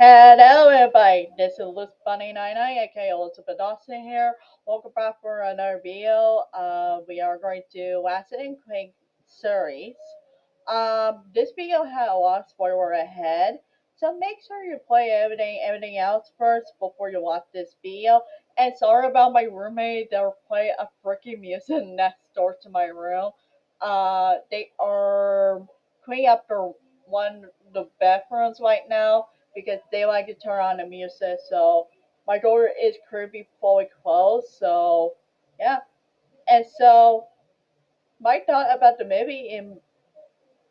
Hello everybody, this is Liz Bunny 99, aka Elizabeth Dawson here. Welcome back for another video. We are going to do Ratchet Clank series. This video had a lot of spoiler ahead, so make sure you play everything else first before you watch this video. And sorry about my roommate, they're playing a freaking music next door to my room. They are cleaning up one of the bathrooms right now because they like to turn on the music. So my door is currently fully closed. So yeah, and so my thought about the movie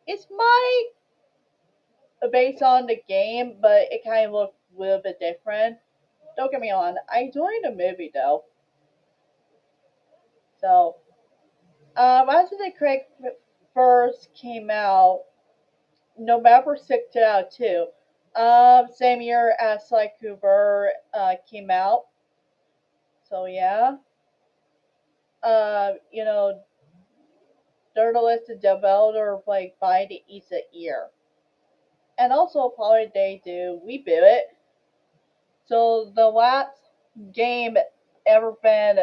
it's my based on the game, but it kind of looks a little bit different. Don't get me wrong, I enjoyed the movie though. So Ratchet Clank first came out November 6th, 2002. Same year as like Cooper came out. So yeah. You know, they're the list of developer like by the each year. And also probably they do reboot it. So the last game ever been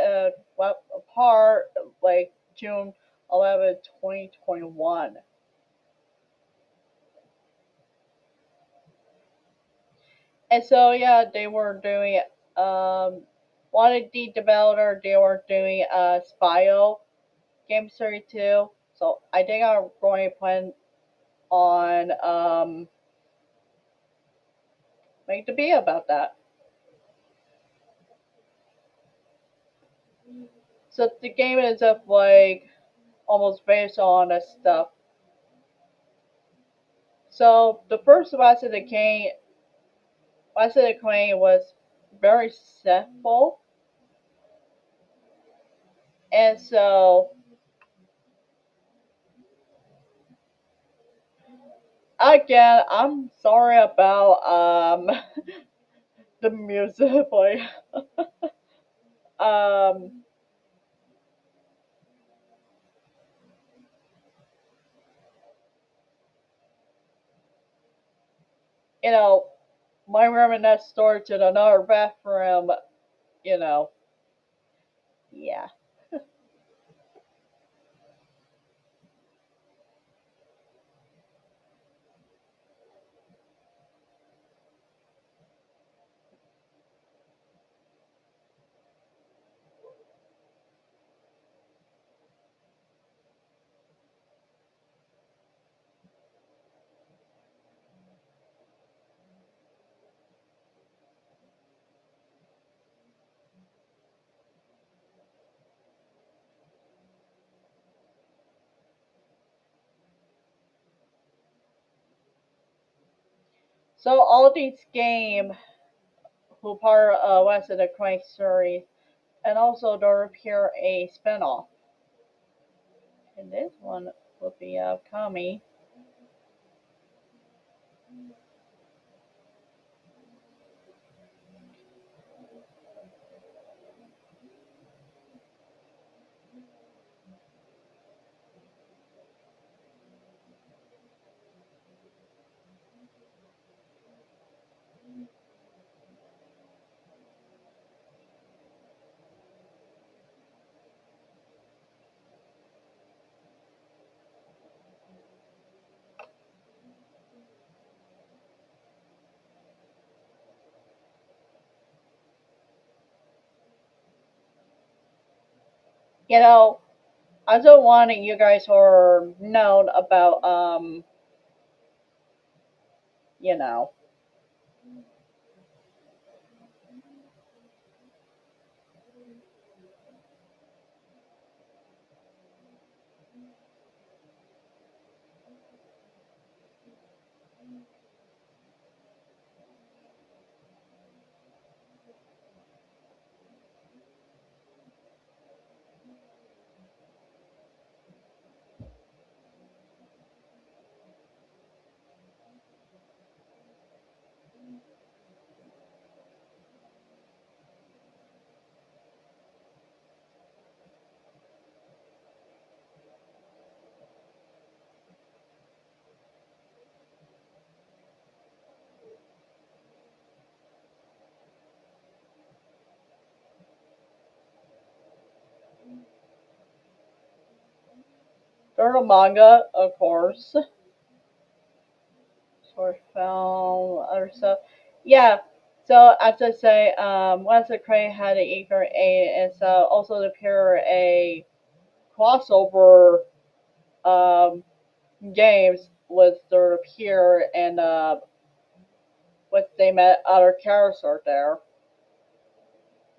apart like June 11, 2021. And so yeah, they were doing one of the developer they were doing Spyro game series too. So I think I'm going to plan on make the video about that. So the game is up like almost based on that stuff. So the first Ratchet Clank was very simple, and so again, I'm sorry about the music, like um you know my room and next door to another bathroom, you know, yeah. So all these games who part of Ratchet Clank series, and also there appear a spinoff, and this one will be upcoming. You know, I just wanted you guys to know about you know. There's a manga, of course. Short film, other stuff. Yeah. So as I say, once the Crane had an Eager 8, it's also appear a crossover um, games with their peer and what they met other characters there,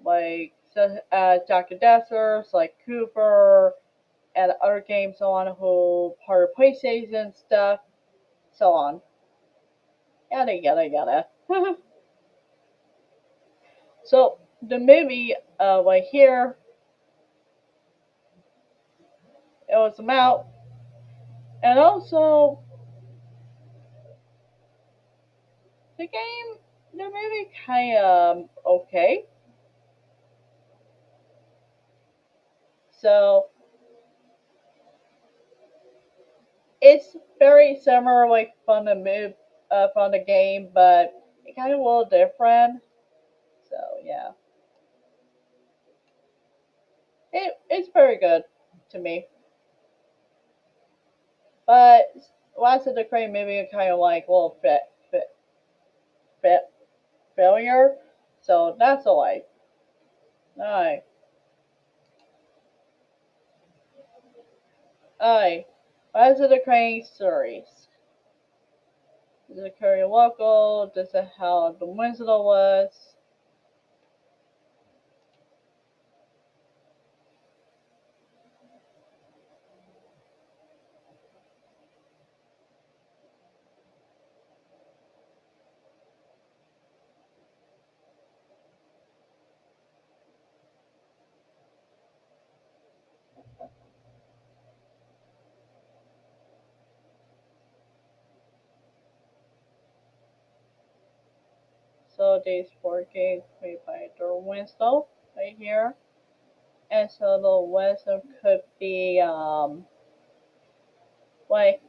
like Jack and Dancers, like Cooper, and other games so on who part of PlayStation stuff, so on. Yada yada yada. So the movie right here, it was about, and also the game, the movie kind of okay. So it's very similar, like from the from the game, but it kind of a little different. So yeah, it's very good to me. But Last of the Crane movie is kind of like a little fit failure. So that's alright. Alright. Alright. Last of the Crane series. This is very local. This is how the Winslow was. So these four games made by the Winslow right here. And so the Winslow could be like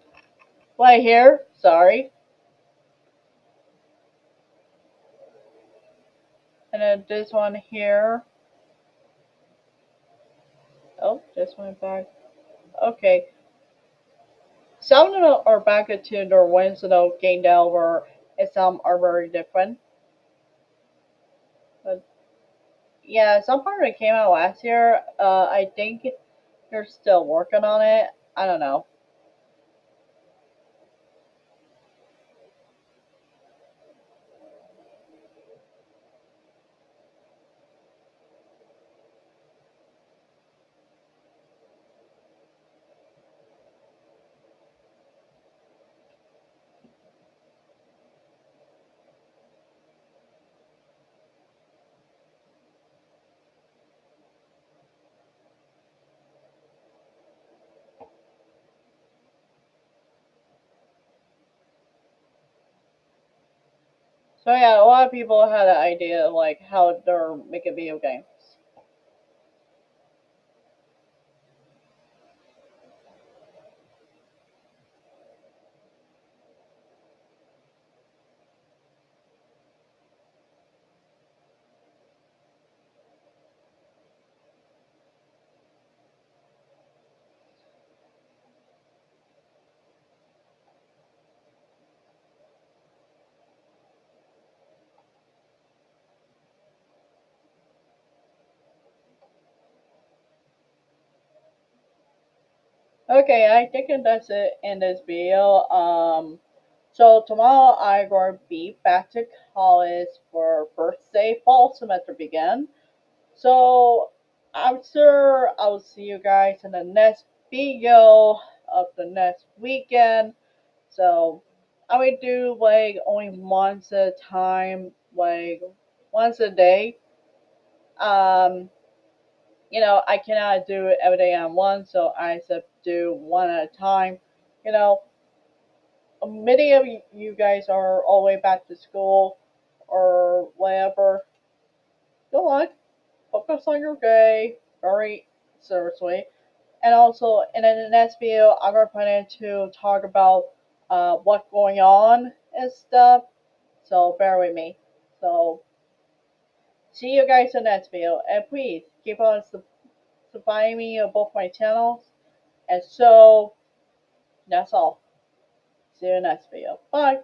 right here. Sorry. And then this one here. Oh, this one back. Okay. Some of them are back to their Winslow game over, and some are very different. But yeah, some part of it came out last year. I think they're still working on it. I don't know. So yeah, a lot of people had an idea of like how they're making video games. Okay, I think that's it in this video. So tomorrow I'm going to be back to college for first day fall semester begin. So I'm sure I'll see you guys in the next video of the next weekend. So I will do like only once at a time, like once a day. Um, I cannot do it every day on one, so I just do one at a time. You know, many of you guys are all the way back to school or whatever. Good luck. Focus on your day very seriously. And also, in the next video, I'm going to plan to talk about what's going on and stuff. So bear with me. So see you guys in the next video. And please keep on subscribing me on both my channels. And so That's all. See you in the next video. Bye.